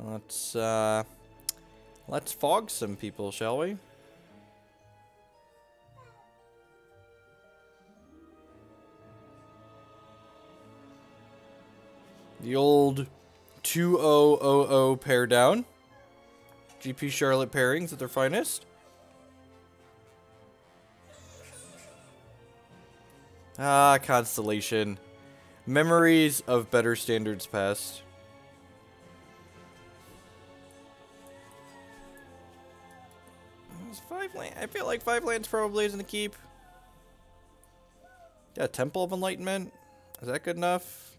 Let's fog some people, shall we? The old 2000 pair down. GP Charlotte pairings at their finest. Ah, Constellation. Memories of better standards past. I feel like 5 lands probably isn't a keep. Yeah, Temple of Enlightenment. Is that good enough?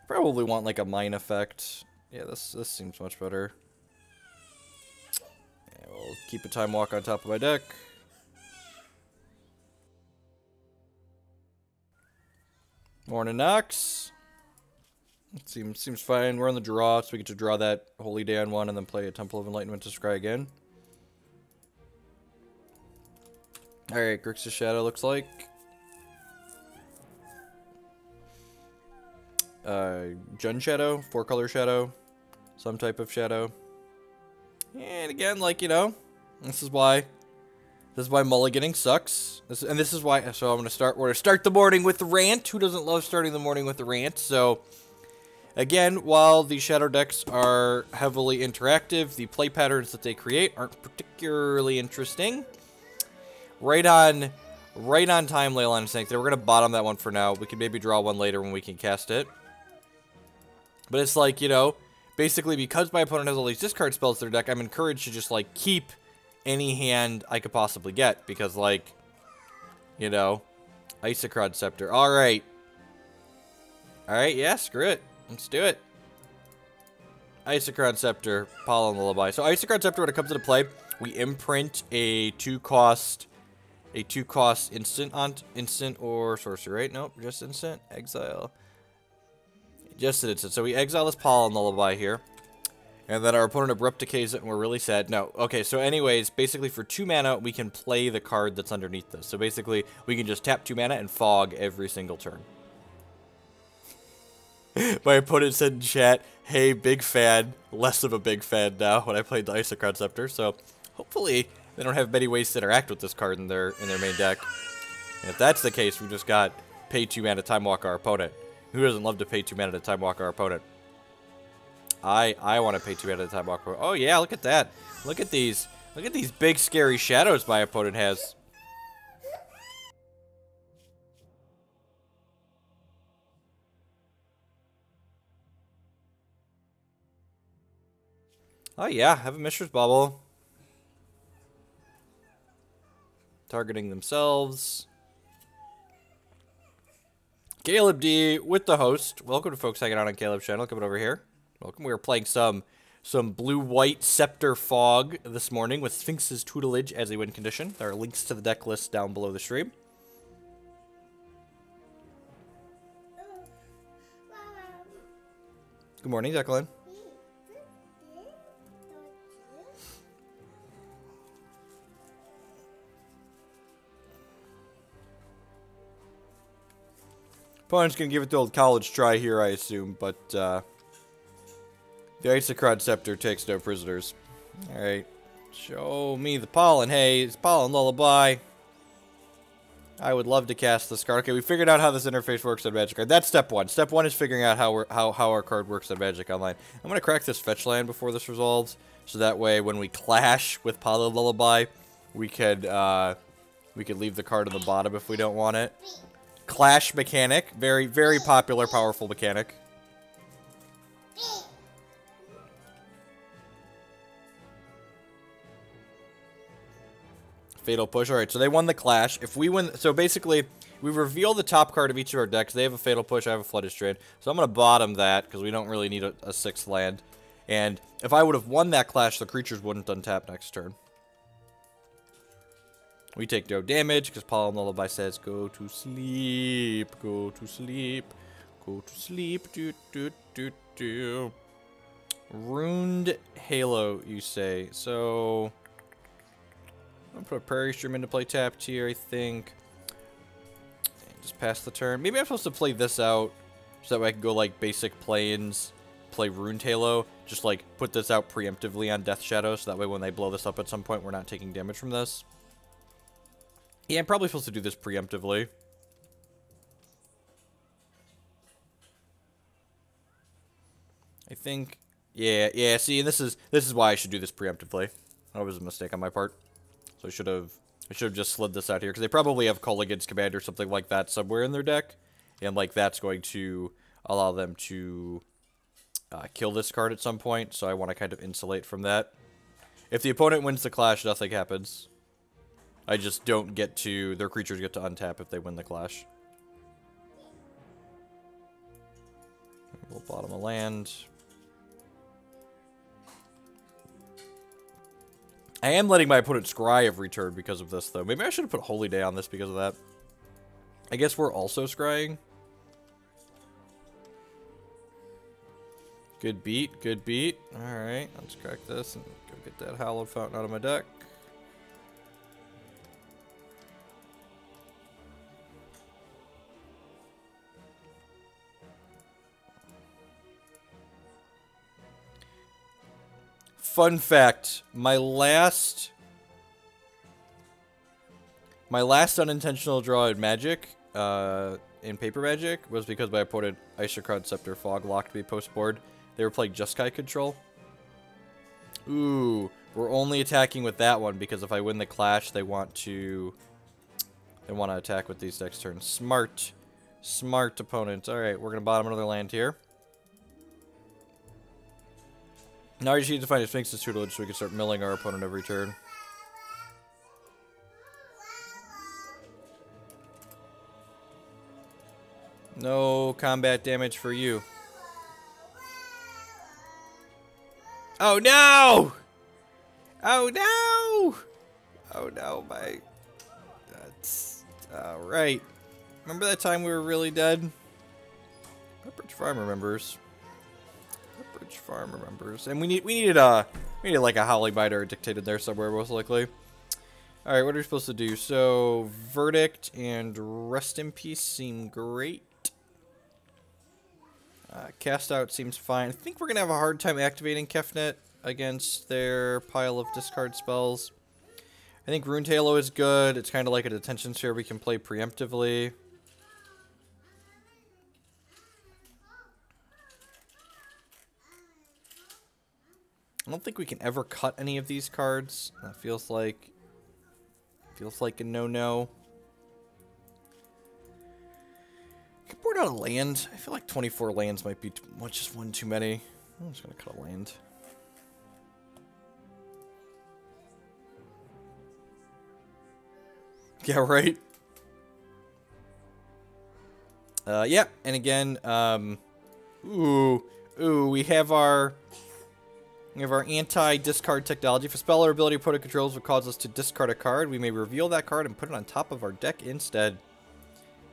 Probably want like a mine effect. Yeah, this seems much better. Yeah, we'll keep a time walk on top of my deck. Morning Nox. Seems fine. We're on the draw, so we get to draw that Holy Day on one and then play a Temple of Enlightenment to scry again. Alright, Grixis Shadow looks like. Jun Shadow, 4-color Shadow, some type of Shadow. And again, like, you know, this is why mulliganing sucks. This is why, so we're gonna start the morning with the rant. Who doesn't love starting the morning with the rant? So, again, while the Shadow decks are heavily interactive, the play patterns that they create aren't particularly interesting. Right on time, Leyline of Sanctity. We're gonna bottom that one for now. We can maybe draw one later when we can cast it. But it's like, you know, basically because my opponent has all these discard spells in their deck, I'm encouraged to just, like, keep any hand I could possibly get. Because, like, you know, Isochron Scepter. Alright. Alright, yeah, screw it. Let's do it. Isochron Scepter, Pollen Lullaby. So Isochron Scepter, when it comes into play, we imprint a 2-cost instant or sorcery, right? Nope, just instant. Exile. Just an instant. So we exile this Pollen Lullaby here. And then our opponent abrupt decays it and we're really sad. No. Okay, so anyways, basically for 2 mana, we can play the card that's underneath this. So basically, we can just tap 2 mana and fog every single turn. My opponent said in chat, hey, big fan. Less of a big fan now when I played the Isochron Scepter. So hopefully they don't have many ways to interact with this card in their main deck. And if that's the case, we just got pay 2 mana, time walk our opponent. Who doesn't love to pay 2 mana to time walk our opponent? I want to pay 2 mana to time walk our opponent. Oh yeah, look at that. Look at these big scary shadows my opponent has. Oh yeah, have a Mishra's Bubble. Targeting themselves. Caleb D with the host. Welcome to folks hanging out on Caleb's channel. Coming over here. Welcome. We were playing some blue-white Scepter Fog this morning with Sphinx's Tutelage as a win condition. There are links to the deck list down below the stream. Good morning, Declan. Opponent's gonna give it the old college try here, I assume, but the Isochron Scepter takes no prisoners. Alright. Show me the Pollen Haze, Pollen Lullaby. I would love to cast this card. Okay, we figured out how this interface works on Magic. That's step 1. Step 1 is figuring out how our card works on Magic Online. I'm gonna crack this fetch land before this resolves, so that way when we clash with Pollen Lullaby, we could leave the card on the bottom if we don't want it. Clash mechanic. Very, very popular, powerful mechanic. Fatal Push. Alright, so they won the Clash. If we win... So basically, we reveal the top card of each of our decks. They have a Fatal Push, I have a Flooded Strand. So I'm going to bottom that, because we don't really need a 6th land. And if I would have won that Clash, the creatures wouldn't untap next turn. We take no damage, because Pollen Lullaby says, go to sleep, go to sleep, go to sleep, do, do, do, do. Runed Halo, you say. So, I'm going to put a Prairie Stream into play tapped here, I think. And just pass the turn. Maybe I'm supposed to play this out So that way I can go, like, basic planes, play Rune Halo, just, like, put this out preemptively on Death Shadow, so that way when they blow this up at some point, we're not taking damage from this. Yeah, I'm probably supposed to do this preemptively. I think... Yeah, see, and this is why I should do this preemptively. That was a mistake on my part. So I should have just slid this out here, because they probably have Mulligan's Command or something like that somewhere in their deck. And, like, that's going to allow them to kill this card at some point, so I want to kind of insulate from that. If the opponent wins the clash, nothing happens. I just don't get to... Their creatures get to untap if they win the clash. We'll bottom a land. I am letting my opponent scry every turn because of this, though. Maybe I should have put Holy Day on this because of that. I guess we're also scrying. Good beat, good beat. Alright, let's crack this and go get that Hallowed Fountain out of my deck. Fun fact, my last unintentional draw in Magic, in Paper Magic, was because my opponent Isochron Scepter fog locked me post board. They were playing Jeskai Control. Ooh, we're only attacking with that one because if I win the clash, they want to attack with these next turns. Smart opponent. All right, we're gonna bottom another land here. Now I just need to find a Sphinx's tutelage so we can start milling our opponent every turn. No combat damage for you. Oh no! Oh no! Oh no, that's... Alright. Remember that time we were really dead? Pepperidge Farm remembers. Farm remembers, and we needed like a Howling Mine or a Dictate in there somewhere, most likely. All right, what are we supposed to do? So Verdict and Rest in Peace seem great. Cast Out seems fine. I think we're gonna have a hard time activating Kefnet against their pile of discard spells. I think Rune Halo is good. It's kind of like a Detention Sphere we can play preemptively. I don't think we can ever cut any of these cards. That feels like a no-no. Can board out a land. I feel like 24 lands might be just one too many. I'm just gonna cut a land. Yeah, right. Yeah, and again, we have our anti-discard technology. If a spell or ability opponent controls would cause us to discard a card, we may reveal that card and put it on top of our deck instead.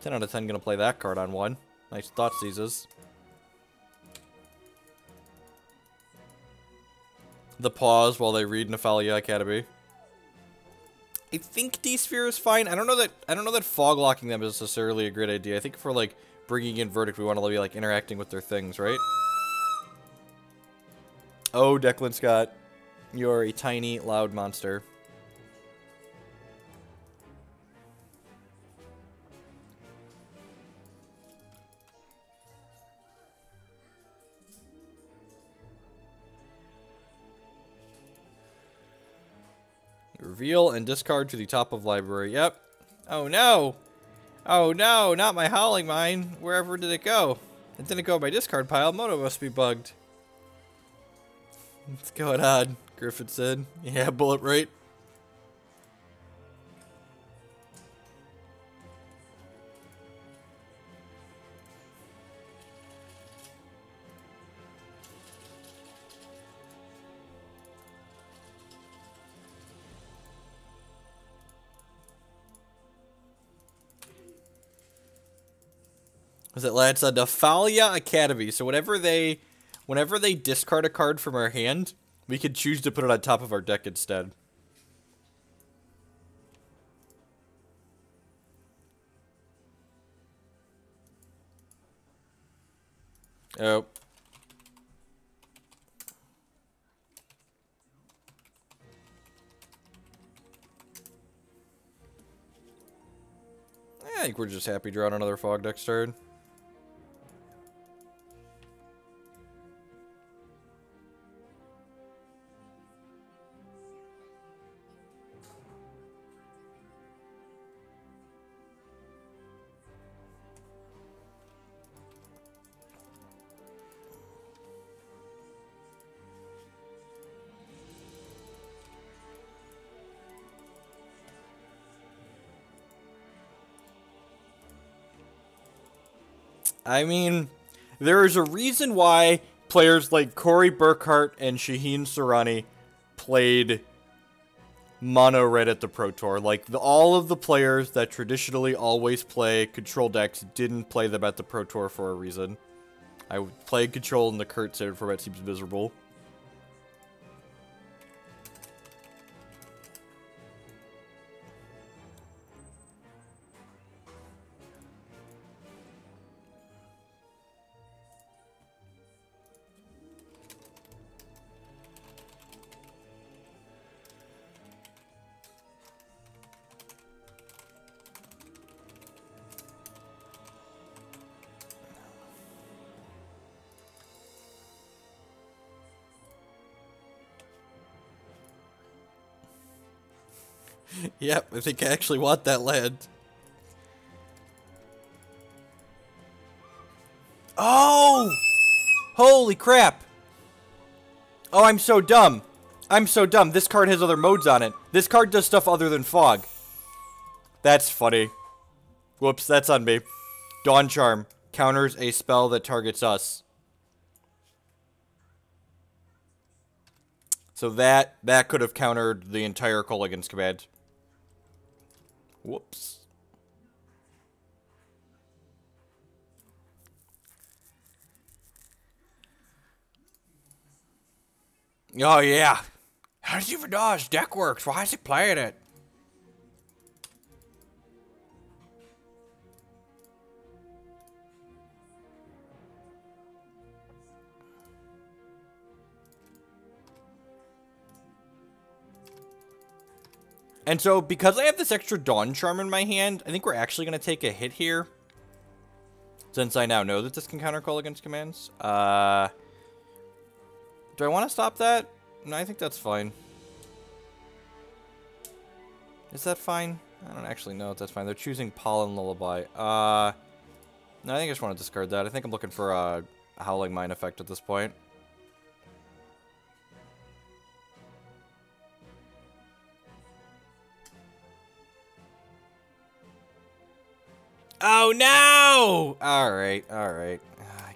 10 out of 10 gonna play that card on one. Nice thought seizes. The pause while they read Nephalia Academy. I think D-Sphere is fine. I don't know that fog locking them is necessarily a great idea. I think for like bringing in Verdict, we want to be like interacting with their things, right? Oh, Declan Scott, you're a tiny, loud monster. Reveal and discard to the top of library. Yep. Oh no! Oh no, not my Howling Mine. Wherever did it go? It didn't go in my discard pile. Moto must be bugged. What's going on? Griffin said. Yeah, bullet right. Was it lads? Nephalia Academy. So whenever they discard a card from our hand, we can choose to put it on top of our deck instead. Oh. I think we're just happy drawing another fog next turn. I mean, there is a reason why players like Corey Burkhart and Shaheen Surani played mono red at the Pro Tour. Like, all of the players that traditionally always play control decks didn't play them at the Pro Tour for a reason. I played control in the current standard format seems miserable. Yep, I think I actually want that land. Oh! Holy crap! Oh, I'm so dumb. I'm so dumb. This card has other modes on it. This card does stuff other than fog. That's funny. Whoops, that's on me. Dawn Charm. Counters a spell that targets us. So that could have countered the entire Mulligan's command. Whoops. Oh, yeah. How does he even know his deck works? Why is he playing it? And so, because I have this extra Dawn Charm in my hand, I think we're actually going to take a hit here. Since I now know that this can counter Mulligan's commands. Do I want to stop that? No, I think that's fine. Is that fine? I don't actually know if that's fine. They're choosing Pollen Lullaby. No, I think I just want to discard that. I think I'm looking for a Howling Mine effect at this point. Oh, no! Alright. I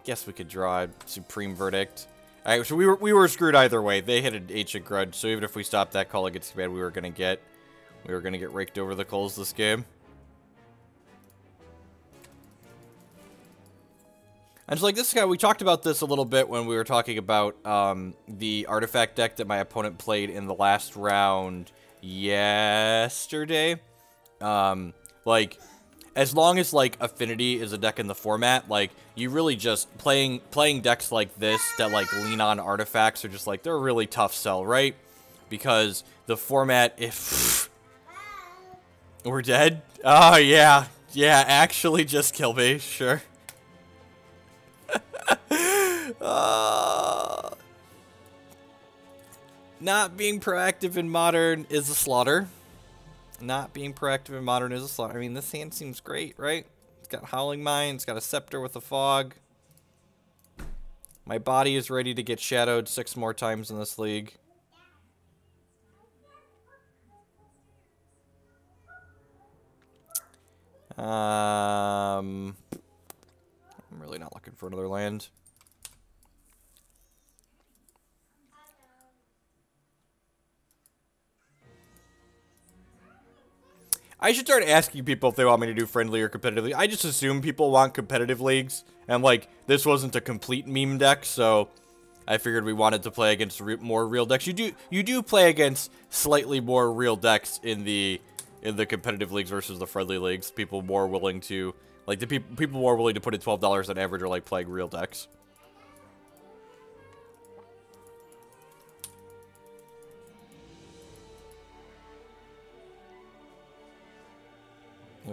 guess we could draw a Supreme Verdict. Alright, so we were screwed either way. They hit an Ancient Grudge, so even if we stopped that Mulligan's command, we were gonna get raked over the coals this game. And so, like, this guy, we talked about this a little bit when we were talking about the artifact deck that my opponent played in the last round yesterday. Like, as long as, like, Affinity is a deck in the format, like, you really just, playing decks like this that, like, lean on artifacts are just, like, they're a really tough sell, right? Because the format, if... We're dead? Oh, yeah. Yeah, actually just kill me, sure. Not being proactive in Modern is a slaughter. Not being proactive in Modern is a slaughter. I mean, this hand seems great, right? It's got Howling Mine. It's got a Scepter with a Fog. My body is ready to get shadowed 6 more times in this league. I'm really not looking for another land. I should start asking people if they want me to do friendly or competitive leagues. I just assume people want competitive leagues. And, like, this wasn't a complete meme deck, so I figured we wanted to play against more real decks. You do play against slightly more real decks in the competitive leagues versus the friendly leagues. People more willing to, like, the people more willing to put in $12 on average are, like, playing real decks.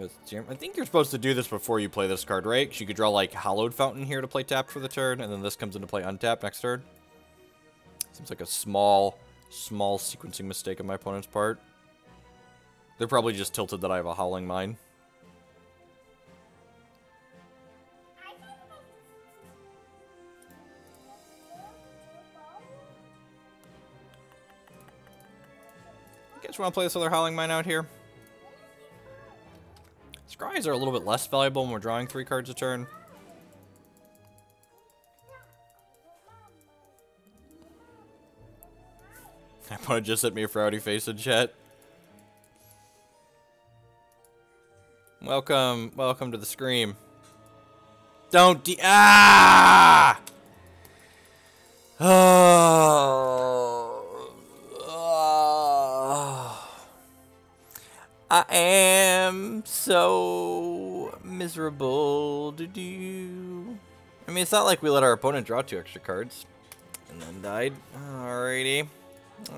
I think you're supposed to do this before you play this card, right? 'Cause you could draw, like, Hallowed Fountain here to play tapped for the turn, and then this comes into play untapped next turn. Seems like a small sequencing mistake on my opponent's part. They're probably just tilted that I have a Howling Mine. You guys want to play this other Howling Mine out here? Scries are a little bit less valuable when we're drawing 3 cards a turn. My opponent just sent me a frowny face in chat. Welcome to the scream. Don't ah! I am so miserable to do. I mean, it's not like we let our opponent draw 2 extra cards and then died. Alrighty.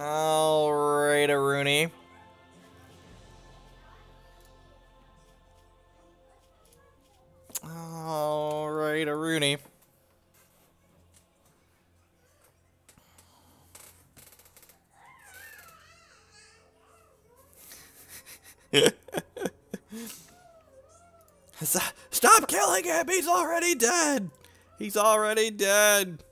Alright, Rooney. Alright, Rooney. Stop killing him! He's already dead! He's already dead!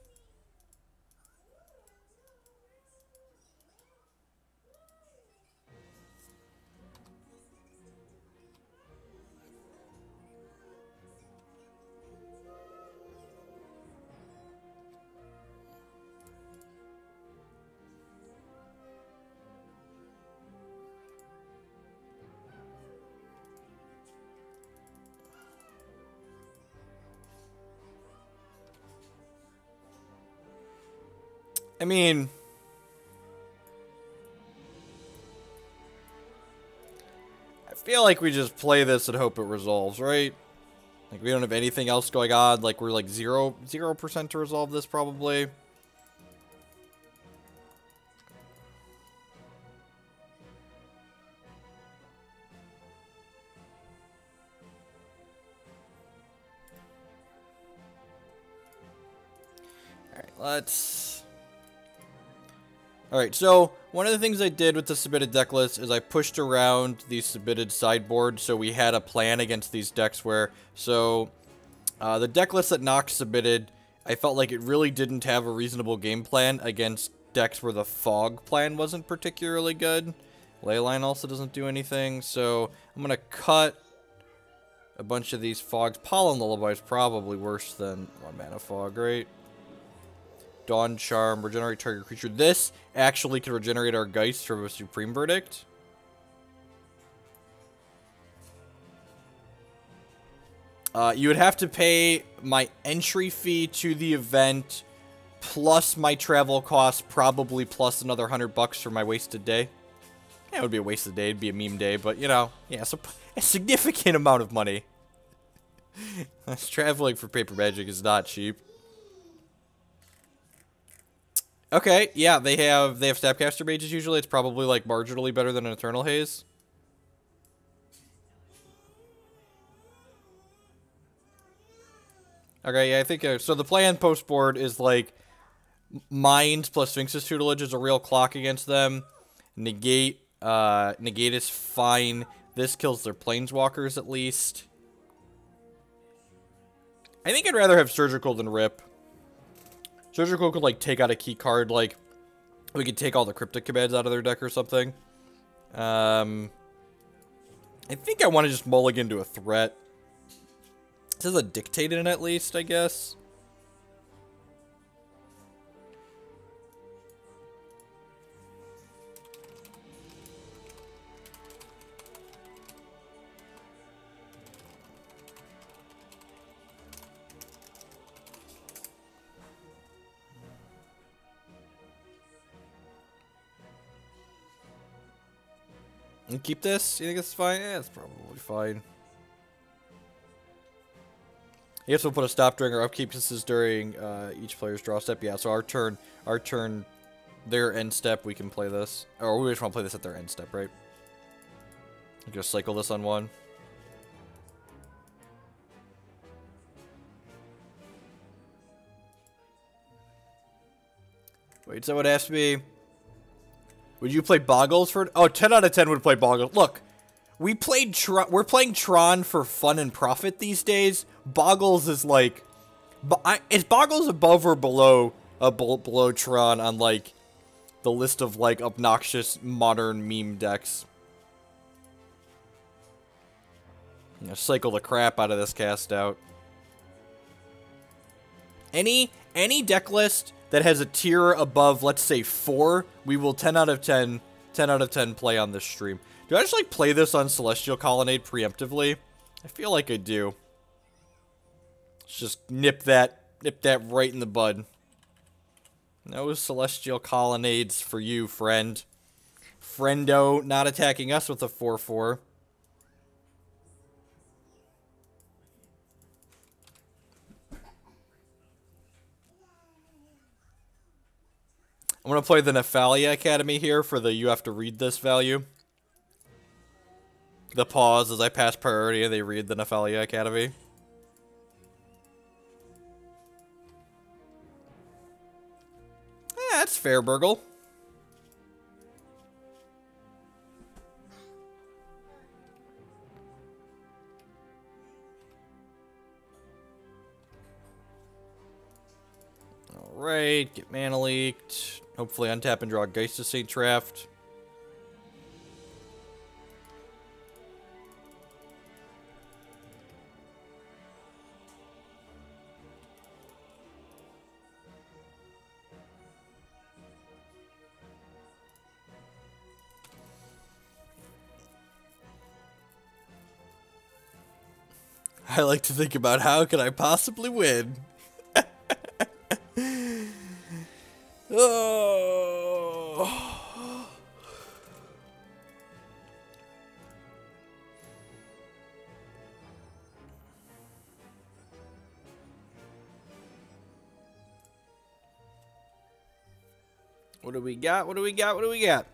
I mean, I feel like we just play this and hope it resolves, right? Like, we don't have anything else going on. Like, we're like 0% to resolve this, probably. Alright, let's... Alright, so one of the things I did with the submitted deck list is I pushed around the submitted sideboard, so we had a plan against these decks where, so, the deck list that Nox submitted, I felt like it really didn't have a reasonable game plan against decks where the fog plan wasn't particularly good. Leyline also doesn't do anything, so I'm gonna cut a bunch of these fogs. Pollen Lullaby is probably worse than 1 mana fog, right? Dawn Charm, regenerate target creature. This actually could regenerate our Geist from a Supreme Verdict. You would have to pay my entry fee to the event, plus my travel costs, probably plus another $100 for my wasted day. Yeah, it would be a wasted day, it'd be a meme day, but you know, yeah, so a significant amount of money. Traveling for paper magic is not cheap. Okay, yeah, they have Snapcaster Mages usually. It's probably like marginally better than an Eternal Haze. Okay, yeah, I think so. The plan post board is like Mines plus Sphinx's Tutelage is a real clock against them. Negate is fine. This kills their Planeswalkers at least. I think I'd rather have Surgical than Rip. Surgical could, like, take out a key card, like, we could take all the Cryptic commands out of their deck or something. I think I want to just mulligan to a threat. This is a Dictate in it, at least, I guess. And keep this? You think it's fine? Yeah, it's probably fine. You guess we'll put a stop during our upkeep. This is during each player's draw step. Yeah, so our turn, their end step, we can play this. Or we just want to play this at their end step, right? Just cycle this on 1. Wait, someone asked me, would you play Boggles for... Oh, 10 out of 10 would play Boggles. Look, we're playing Tron for fun and profit these days. Boggles is like... Is Boggles above or below Tron on, like, the list of, like, obnoxious modern meme decks? I'm gonna cycle the crap out of this cast out. Any deck list that has a tier above, let's say, 4, we will 10 out of 10 play on this stream. Do I actually play this on Celestial Colonnade preemptively? I feel like I do. Let's just nip that right in the bud. No Celestial Colonnades for you, friend. Friendo not attacking us with a 4/4. I'm going to play the Nephalia Academy here for the you have to read this value. The pause as I pass priority and they read the Nephalia Academy. That's fair, Burgle. Alright, get mana leaked. Hopefully untap and draw Geist to St. Traft. I like to think about how can I possibly win. Oh. What do we got? What do we got? What do we got?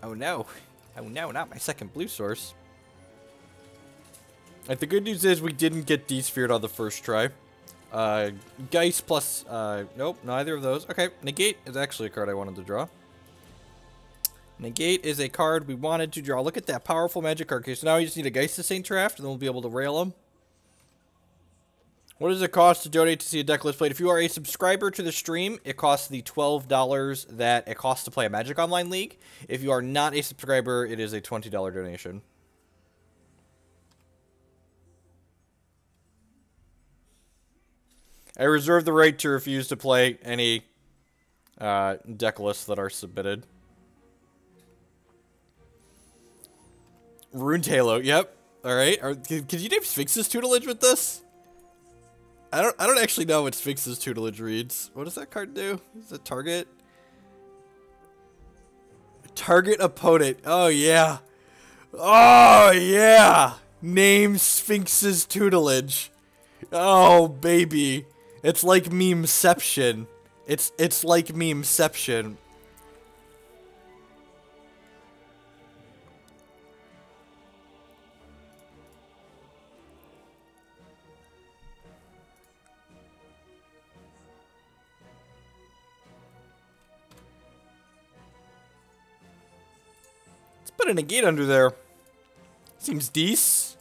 Oh no. Oh no, not my second blue source. Like, the good news is we didn't get de-sphered on the first try. Geist plus, nope, neither of those. Okay, Negate is actually a card I wanted to draw. Negate is a card we wanted to draw. Look at that powerful magic card. Okay, so now we just need a Geist to St. Traft, and then we'll be able to rail him. What does it cost to donate to see a deck list played? If you are a subscriber to the stream, it costs the $12 that it costs to play a Magic Online League. If you are not a subscriber, it is a $20 donation. I reserve the right to refuse to play any deck lists that are submitted. Rune Halo, yep. Alright. Could you name Sphinx's tutelage with this? I don't actually know what Sphinx's tutelage reads. What does that card do? Is it target? Target opponent. Oh yeah. Oh yeah. Name Sphinx's tutelage. Oh baby. It's like Memeception. It's like Memeception. Put a Negate under there. Seems decent.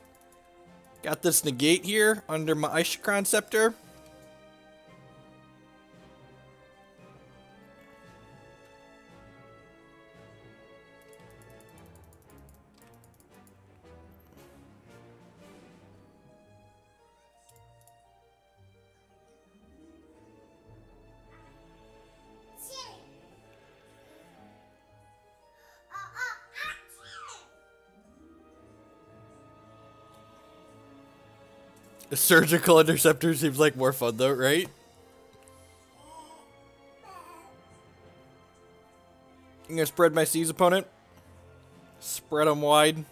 Got this Negate here under my Isochron Scepter. A surgical interceptor seems like more fun though, right? I'm gonna spread my Seas opponent. Spread them wide.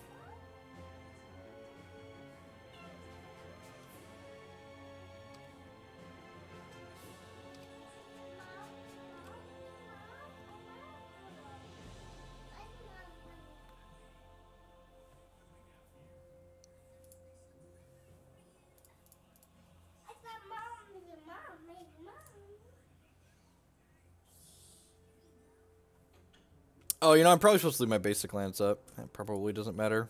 Oh, you know, I'm probably supposed to leave my basic lands up. That probably doesn't matter.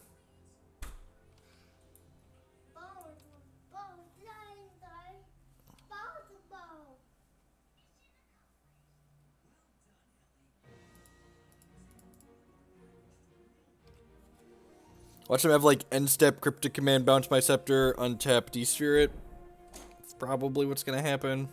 Watch him have, like, end step, Cryptic Command, bounce my scepter, untap, de-sphere it. That's probably what's gonna happen.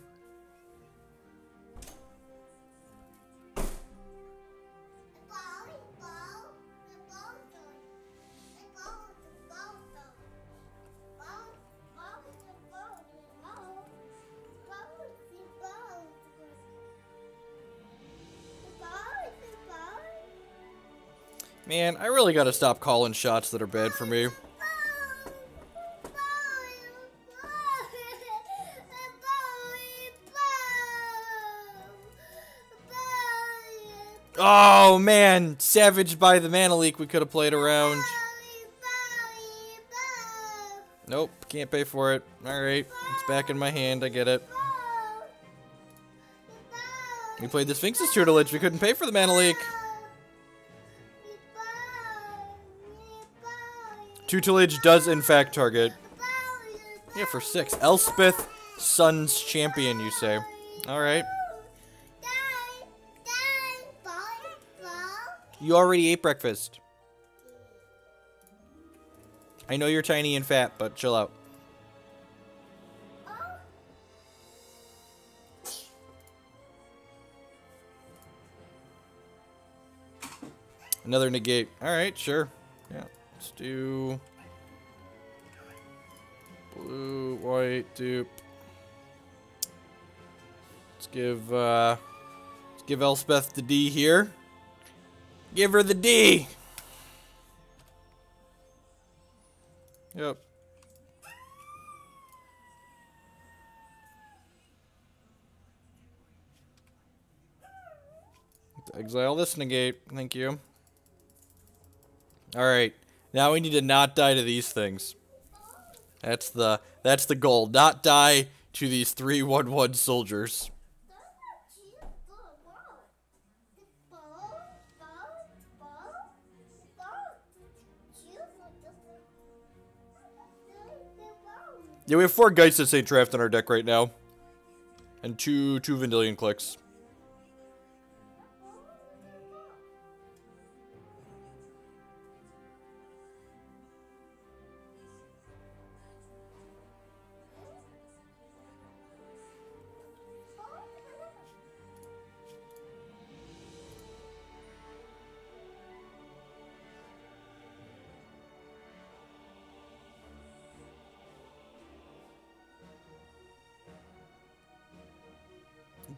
Man, I really gotta stop calling shots that are bad for me. Oh, man. Savaged by the Mana Leak we could have played around. Nope, can't pay for it. Alright, it's back in my hand, I get it. We played the Sphinx's Tutelage, we couldn't pay for the Mana Leak. Tutelage does, in fact, target. Yeah, for 6. Elspeth, Sun's Champion, you say. Alright. You already ate breakfast. I know you're tiny and fat, but chill out. Another negate. Alright, sure. Yeah. Let's do blue, white, dupe. Let's give Elspeth the D here. Give her the D. Yep. Let's exile this negate. Thank you. All right. Now we need to not die to these things. That's the goal. Not die to these 3/1/1 soldiers. Yeah, we have 4 Geist of St. Traft in our deck right now. And two Vendilion Cliques.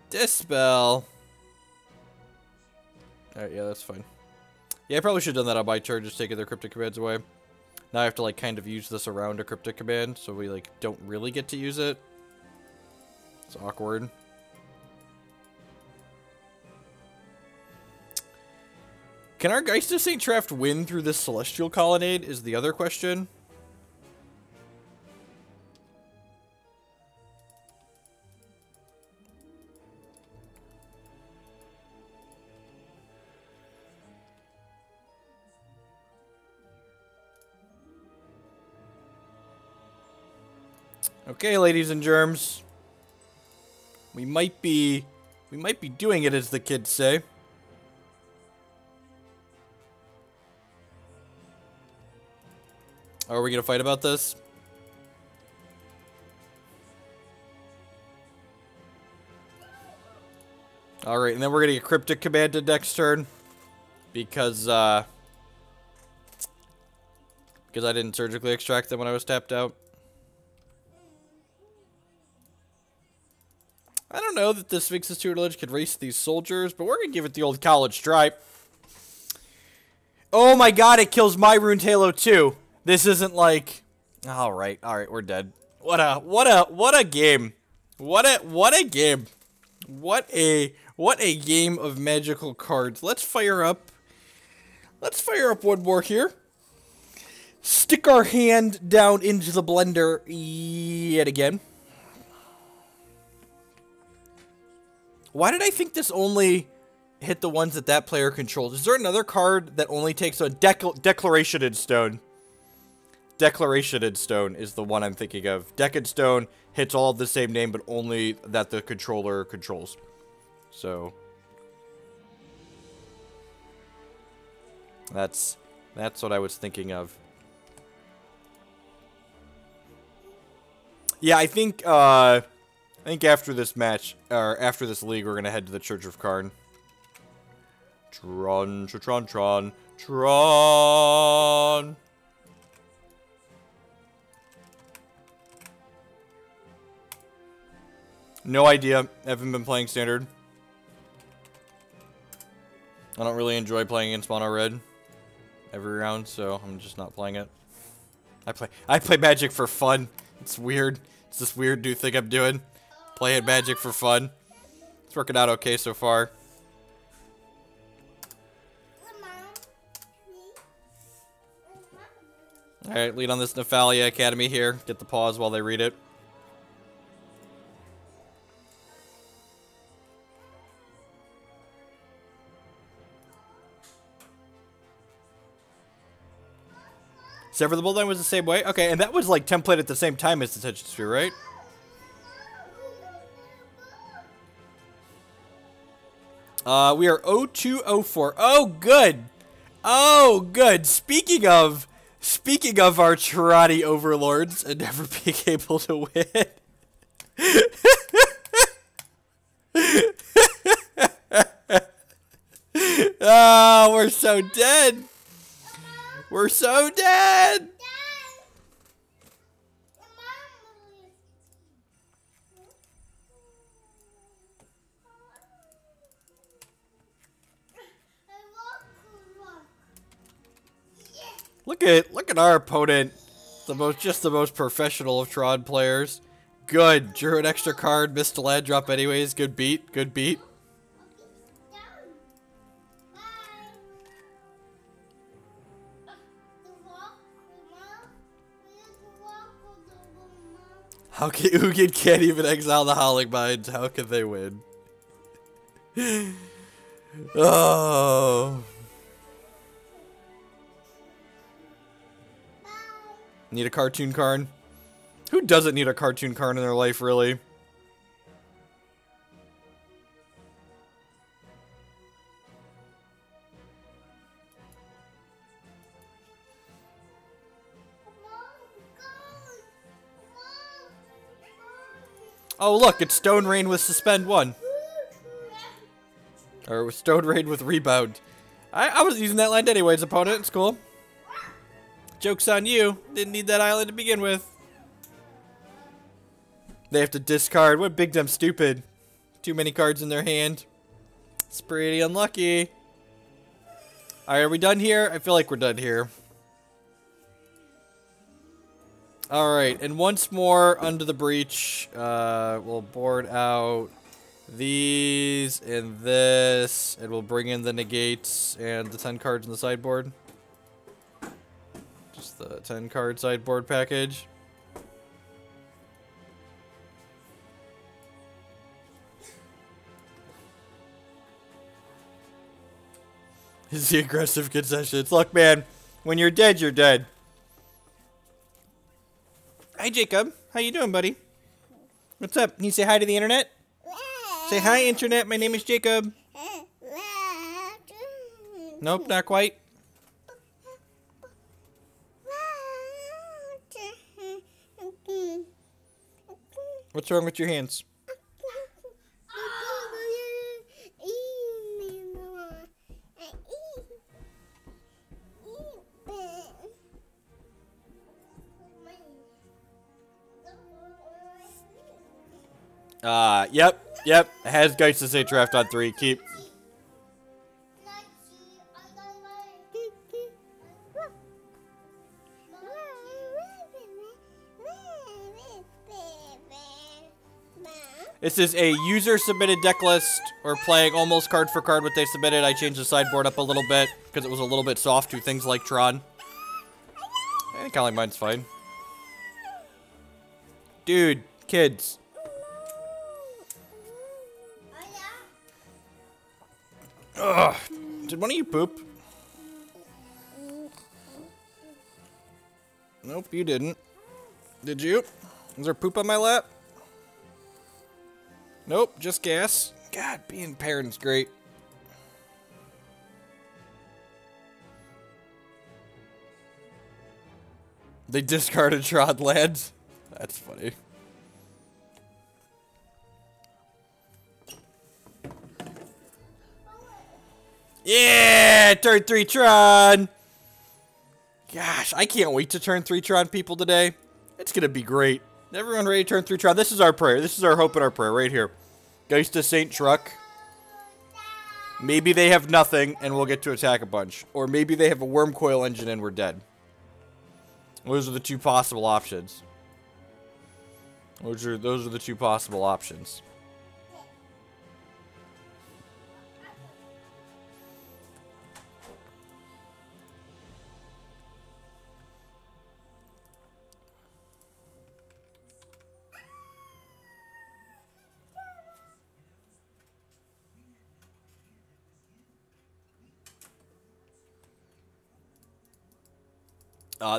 Dispel. Alright, yeah, that's fine. Yeah, I probably should have done that on my turn, just taking their cryptic commands away. Now I have to, like, kind of use this around a cryptic command, so we, like, don't really get to use it. It's awkward. Can our Geist of St. Traft win through this Celestial Colonnade, is the other question. Okay, ladies and germs. We might be doing it, as the kids say. Are we gonna fight about this? Alright, and then we're gonna get Cryptic Command next turn. Because I didn't surgically extract them when I was tapped out. I don't know that the Sphinx's Tutelage could race these soldiers, but we're going to give it the old college try. Oh my god, it kills my Runed Halo too. This isn't like... Alright, we're dead. What a game. What a game. What a game of magical cards. Let's fire up one more here. Stick our hand down into the blender yet again. Why did I think this only hit the ones that that player controls. Is there another card that only takes a Declarationed Stone? Declarationed Stone is the one I'm thinking of. Decad Stone hits all of the same name, but only that the controller controls. So that's what I was thinking of. Yeah, I think after this match, or after this league, we're gonna head to the Church of Karn. Tron. No idea. Haven't been playing Standard. I don't really enjoy playing against Mono Red every round, so I'm just not playing it. I play Magic for fun. It's weird. It's this weird new thing I'm doing. Playing Magic for fun. It's working out okay so far. Alright, lead on this Nephalia Academy here. Get the pause while they read it. Sever the Bloodline was the same way? Okay, and that was like template at the same time as Detention Sphere, right? We are 0204. Oh, good. Oh, good. Speaking of our Tirani overlords and never being able to win. Oh, we're so dead. We're so dead. Look at our opponent. The most professional of Tron players. Good. Drew an extra card, missed a land drop anyways. Good beat. Good beat. Ugin can't even exile the Howling Mine. How can they win? Oh. Need a cartoon card? Who doesn't need a cartoon card in their life, really? Oh, look, it's Stone Rain with Suspend 1. Or with Stone Rain with Rebound. I was using that land anyways, opponent. It's cool. Joke's on you. Didn't need that island to begin with. They have to discard. What big dumb stupid. Too many cards in their hand. It's pretty unlucky. Alright, are we done here? I feel like we're done here. Alright, and once more under the breach. We'll board out these and this. And we'll bring in the negates and the 10 cards in the sideboard. Just the 10 card sideboard package. Is the aggressive concessions. Look, man, when you're dead, you're dead. Hi, Jacob. How you doing, buddy? What's up? Can you say hi to the internet? Say hi, internet. My name is Jacob. Nope, not quite. What's wrong with your hands? Yep. It has Geist to say Traft on 3. Keep. This is a user-submitted deck list. We're playing almost card for card what they submitted. I changed the sideboard up a little bit because it was a little bit soft to things like Tron. I think Howling Mine's fine. Dude, kids. Ugh. Did one of you poop? Nope, you didn't. Did you? Is there poop on my lap? Nope, just gas. God, being parent's great. They discarded Tron lands. That's funny. Yeah, turn 3 Tron. Gosh, I can't wait to turn 3 Tron people today. It's gonna be great. Everyone ready to turn 3 Tron? This is our prayer. This is our hope and our prayer right here. Geist to Saint Truck. Maybe they have nothing and we'll get to attack a bunch. Or maybe they have a worm coil engine and we're dead. Those are the two possible options. Those are the two possible options.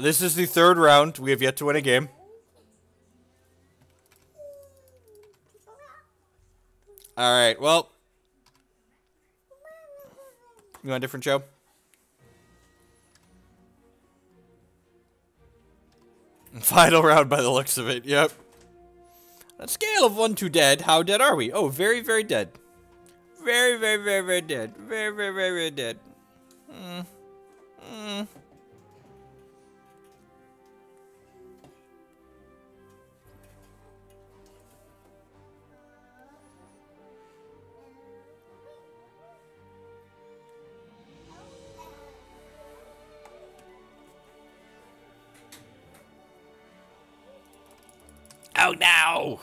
This is the 3rd round. We have yet to win a game. Alright, well. You want a different show? Final round by the looks of it, yep. On a scale of 1 to dead, how dead are we? Oh, very, very dead. Very, very, very, very dead. Very, very, very, very dead. Oh no!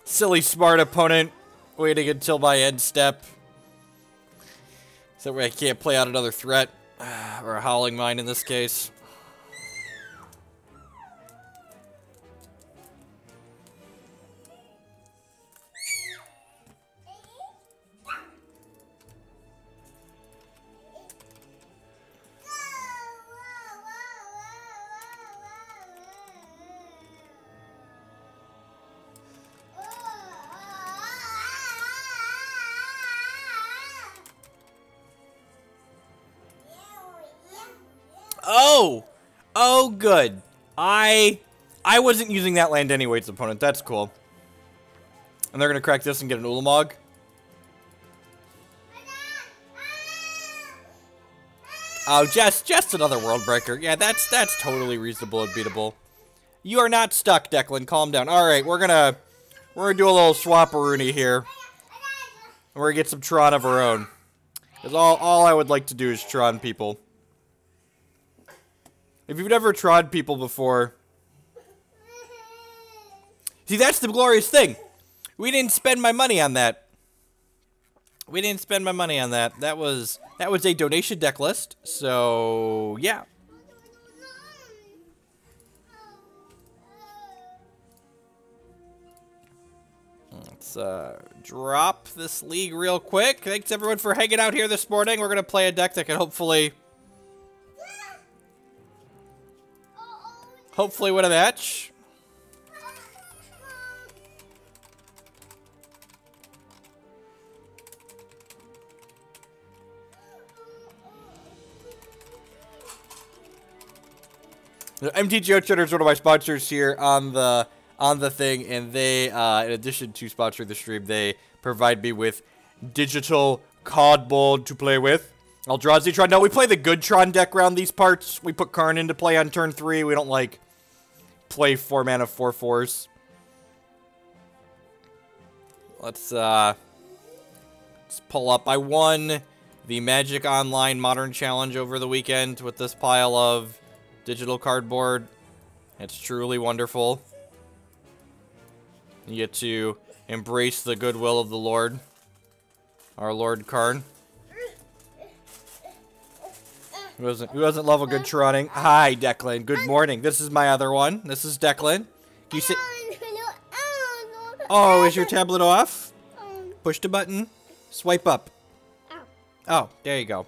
Silly smart opponent waiting until my end step. So that way I can't play out another threat. Or a Howling Mine in this case. Oh! Oh, good. I wasn't using that land anyways, opponent. That's cool. And they're gonna crack this and get an Ulamog. Oh, just another World Breaker. Yeah, that's totally reasonable and beatable. You are not stuck, Declan. Calm down. All right, we're gonna do a little swap-a-rooney here. And we're gonna get some Tron of our own. Because all I would like to do is Tron people. If you've never trod people before... See, that's the glorious thing. We didn't spend my money on that. We didn't spend my money on that. That was a donation deck list. So, yeah. Let's drop this league real quick. Thanks everyone for hanging out here this morning. We're going to play a deck that can hopefully win a match. MTGO Trader is one of my sponsors here on the thing, and they, in addition to sponsoring the stream, they provide me with digital cardboard to play with. Eldrazi Tron. No, we play the good Tron deck around these parts. We put Karn into play on turn 3. We don't, like, play 4 mana 4/4s. Let's pull up. I won the Magic Online Modern Challenge over the weekend with this pile of digital cardboard. It's truly wonderful. You get to embrace the goodwill of the Lord. Our Lord Karn. Who doesn't love a good Troning? Hi, Declan. Good morning. This is my other one. This is Declan. Can you see? Oh, is your tablet off? Push the button. Swipe up. Oh, there you go.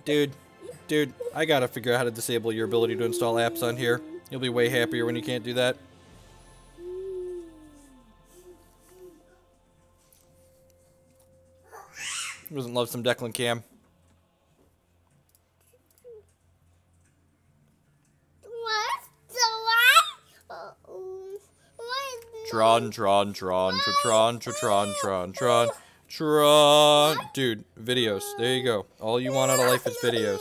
Dude, I gotta figure out how to disable your ability to install apps on here. You'll be way happier when you can't do that. Who doesn't love some Declan Cam? Tron. Dude, videos. There you go. All you want out of life is videos.